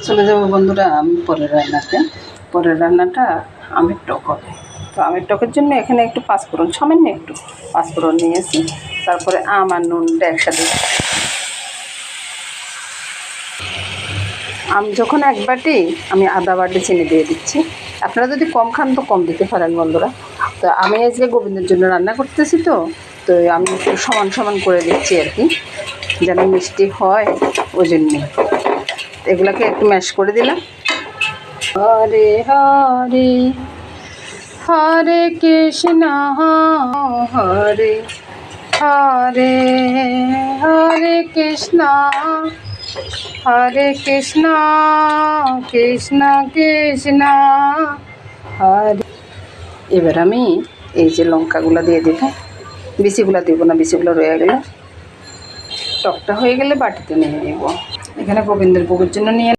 চলে যাবো বন্ধুরা আমি পরের রান্নাটা আমের টক হবে। তো আমের টকের জন্য এখানে একটু পাঁচফোড়ন, সামান্য একটু পাঁচফোড়ন নিয়েছি। তারপরে আম আর নুনটা একসাথে, আম যখন এক বাটি আমি আধা বাটি চিনি দিয়ে দিচ্ছি। আপনারা যদি কম খান তো কম দিতে পারেন বন্ধুরা। তো আমি আজকে গোবিন্দের জন্য রান্না করতেছি, তো আমি একটু সমান সমান করে দিচ্ছি আর কি, যেন মিষ্টি হয় ওই জন্যে। এগুলাকে একটু ম্যাশ করে দিলাম। হরে হরে হরে কৃষ্ণ হরে হরে হরে কৃষ্ণ হরে কৃষ্ণ কৃষ্ণ কৃষ্ণ হরে। এবার আমি এই যে লঙ্কাগুলো দিয়ে দেব, বেশিগুলো দেবো না, বেশিগুলো রয়ে গেলে টকটা হয়ে গেলে বাটিতে নিয়ে নেব। এখানে গোবিন্দের ভোগের জন্য নিয়ে